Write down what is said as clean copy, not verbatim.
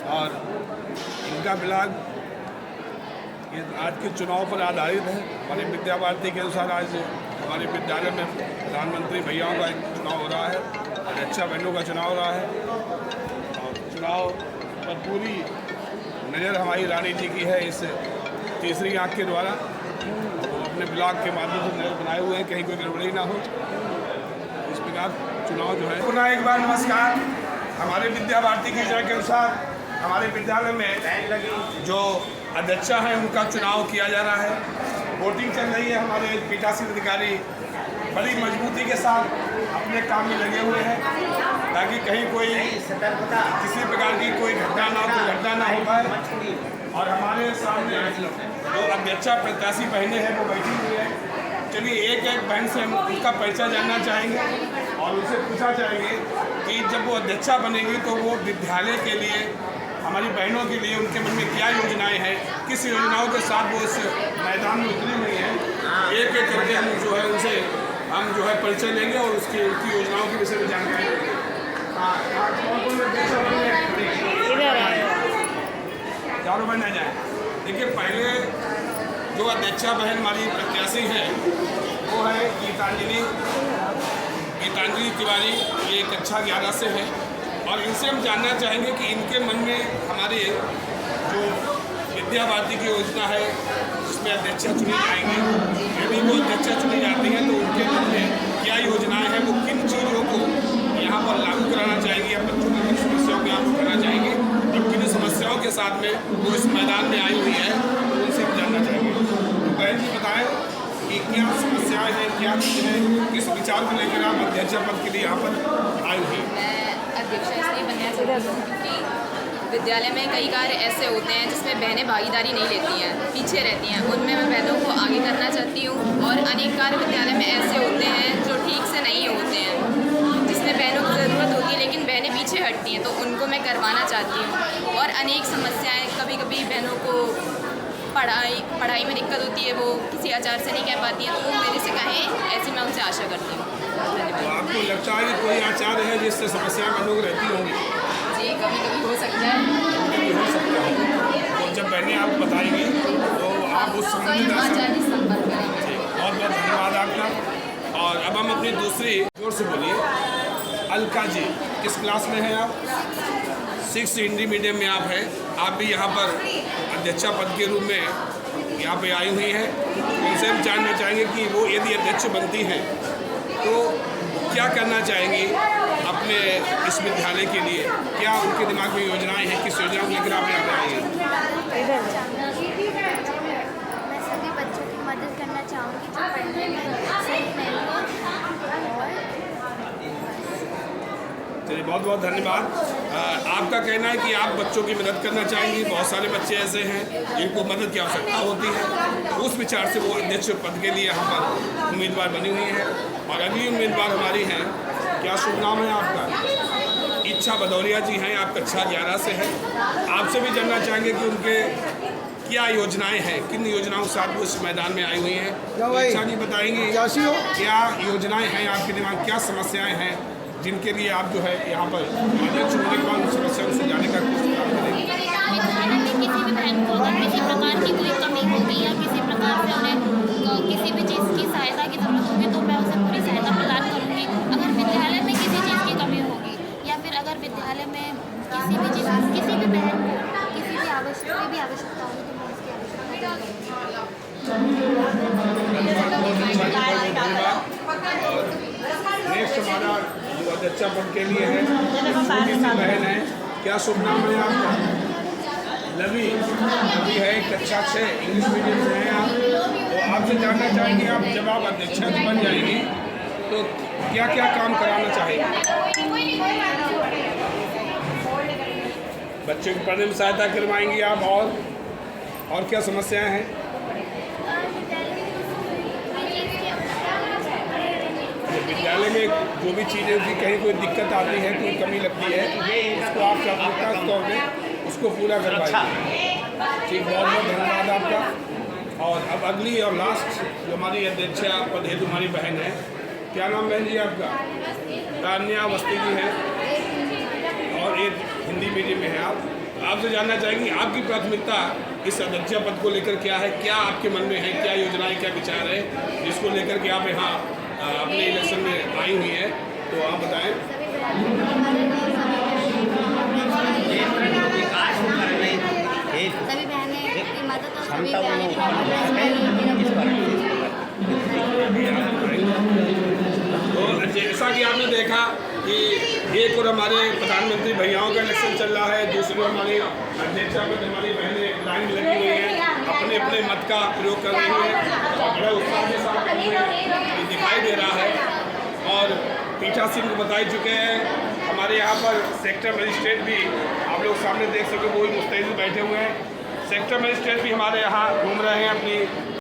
और इनका ब्लॉग ये आज के चुनाव पर आधारित है। हमारे विद्या भारती के अनुसार आज हमारे विद्यालय में प्रधानमंत्री भैयाओं का एक चुनाव हो रहा है, अध्यक्षा बहनों का चुनाव हो रहा है और चुनाव पर पूरी नज़र हमारी रानी जी की है इस तीसरी आँख के द्वारा। वो अपने ब्लॉग के माध्यम से नज़र बनाए हुए हैं, कहीं कोई गड़बड़ी ना हो। इस प्रकार चुनाव जो है। पुनः एक बार नमस्कार। हमारे विद्या भारती की योजना के अनुसार हमारे विद्यालय में जो अध्यक्षा हैं उनका चुनाव किया जा रहा है। वोटिंग चल रही है। हमारे पीठासीन अधिकारी बड़ी मजबूती के साथ अपने काम में लगे हुए हैं ताकि कहीं कोई किसी प्रकार की कोई घटना ना हो पाए। और हमारे सामने जो अध्यक्षा प्रत्याशी बहनें हैं वो बैठी हुई है। चलिए एक एक बहन से हम उसका परिचय जानना चाहेंगे और उनसे पूछा चाहेंगे कि जब वो अध्यक्षा बनेगी तो वो विद्यालय के लिए, हमारी बहनों के लिए उनके मन में क्या योजनाएं हैं, किस योजनाओं के साथ वो इस मैदान में उतरी हुई हैं। एक एक करके हम जो है उनसे हम जो है परिचय लेंगे और उनकी योजनाओं के विषय में जानकारी देंगे। चारों बहन आ जाए। देखिए, पहले जो अध्यक्षा बहन हमारी प्रत्याशी है वो है गीतांजलि तिवारी। ये कक्षा 11 से है और इनसे हम जानना चाहेंगे कि इनके मन में हमारे जो विद्या भारती की योजना है जिसमें अध्यक्षा चुनी जाएंगी, यदि वो अध्यक्षा चुनी जाती हैं तो उनके मन में क्या योजनाएं हैं, वो किन चीज़ों को यहाँ पर लागू कराना चाहेंगे या बच्चों की किन समस्याओं को यहाँ करना चाहेंगे और किन समस्याओं के साथ में वो इस मैदान में आई हुई है, तो उनसे हम जानना चाहेंगे। तो बहन जी बताएं कि क्या समस्याएँ हैं, क्या चीज़ें हैं, किस विचार को लेकर आप अध्यक्षा पद के लिए यहाँ पर आई हुई? अध्यक्षा इसलिए बनना चाहती हूँ क्योंकि विद्यालय में कई कार्य ऐसे होते हैं जिसमें बहनें भागीदारी नहीं लेती हैं, पीछे रहती हैं। उनमें मैं बहनों को आगे करना चाहती हूँ और अनेक कार्य विद्यालय में ऐसे होते हैं जो ठीक से नहीं होते हैं, जिसमें बहनों की ज़रूरत होती है लेकिन बहनें पीछे हटती हैं, तो उनको मैं करवाना चाहती हूँ। और अनेक समस्याएँ, कभी कभी बहनों को पढ़ाई में दिक्कत होती है, वो किसी आचार्य से नहीं कह पाती हैं, तो वो मेरे से कहें, ऐसी मैं उनसे आशा करती हूँ। तो आपको लगता है कि कोई आचार्य है जिससे समस्याएं हम लोग रहती होंगी? जी, कभी कभी हो सकता है। कभी हो सकता है। तो जब बहनें आप बताएंगी तो आप उस संबंधित आचार्य संपर्क करेंगे। बहुत बहुत धन्यवाद आपका। और अब हम अपनी दूसरी जोर से बोलिए। अलका जी, किस क्लास में हैं आप? 6 हिंदी मीडियम में आप हैं। आप भी यहाँ पर अध्यक्षा पद के रूप में यहाँ पे आई हुई हैं। उनसे हम जानना चाहेंगे कि वो यदि अध्यक्ष बनती हैं तो क्या करना चाहेंगी अपने इस विद्यालय के लिए, क्या उनके दिमाग में योजनाएं हैं, किस योजना को लेकर आप यहाँ पे आई हैं? मैं सभी बच्चों की मदद करना चाहूँगी जो पढ़ने में सही नहीं हो। चलिए, बहुत बहुत धन्यवाद। आपका कहना है कि आप बच्चों की मदद करना चाहेंगी। बहुत सारे बच्चे ऐसे हैं जिनको मदद की आवश्यकता होती है, उस विचार से वो अध्यक्ष पद के लिए यहाँ पर उम्मीदवार बनी हुई हैं। और अगली उम्मीदवार हमारी हैं, क्या शुभ नाम है आपका? इच्छा भदौरिया जी हैं। आप कक्षा 11 से हैं। आपसे भी जानना चाहेंगे कि उनके क्या योजनाएं हैं, किन योजनाओं के साथ वो इस मैदान में आई हुई हैं। इच्छा जी बताएंगे क्या योजनाएं हैं आपके दिमाग, क्या समस्याएं हैं जिनके लिए आप जो है यहाँ पर अध्यक्ष होने के बाद उन समस्याओं से जाने का कोशिश करेंगे? किसी भी बहन को अगर किसी प्रकार की कोई कमी होगी या किसी प्रकार से उन्हें किसी भी चीज़ की सहायता की जरूरत होगी तो मैं उसे पूरी सहायता प्रदान करूँगी। अगर विद्यालय में किसी चीज़ की कमी होगी या फिर अगर विद्यालय में किसी भी चीज़, किसी भी बहन को किसी भी आवश्यकता होगी तो मैं उसकी नेक्स्ट हमारा जो अध्यक्षा पद के लिए है छोटी सी बहन है, क्या शुभ नाम है आपका? लवी है, कक्षा 6 इंग्लिश मीडियम से हैं आप। तो आपसे जानना चाहेंगे, आप जब आप अध्यक्षा बन जाएंगी तो क्या क्या काम कराना चाहेंगे? बच्चों की पढ़ने में सहायता करवाएंगी आप, और क्या समस्याएं हैं? विद्यालय में जो भी चीज़ें होती, कहीं कोई दिक्कत आती है, कोई कमी लगती है, उसको आप जागरूकता के तौर पर उसको पूरा करवाइए। ठीक, बहुत बहुत धन्यवाद आपका। और अब अगली और लास्ट जो हमारी अध्यक्षा पद हेतु हमारी बहन है, क्या नाम बहन जी आपका? तान्या अवस्थी जी है और एक हिंदी एमपीजी में हैं आप, आपसे जानना चाहेंगे आपकी प्राथमिकता इस अध्यक्ष पद को लेकर क्या है, क्या आपके मन में है, क्या योजनाएं, क्या विचार है जिसको लेकर के आप यहाँ अपने इलेक्शन में आई हुई हैं, तो आप बताएं। सभी बहनें की मदद और सभी बहनें तो जैसा कि आपने देखा कि एक और हमारे प्रधानमंत्री भैयाओं का इलेक्शन चल रहा है, दूसरी ओर हमारी अध्यक्षा में हमारी बहनें लाइन लगी हुई हैं, अपने अपने मत का प्रयोग कर रही हैं और बड़ा उत्साह के साथ दिखाई दे रहा है। और पीठासीन को बता चुके हैं, हमारे यहाँ पर सेक्टर मजिस्ट्रेट भी आप लोग सामने देख सके वो भी मुस्तैद बैठे हुए हैं। सेक्टर मजिस्ट्रेट भी हमारे यहाँ घूम रहे हैं अपनी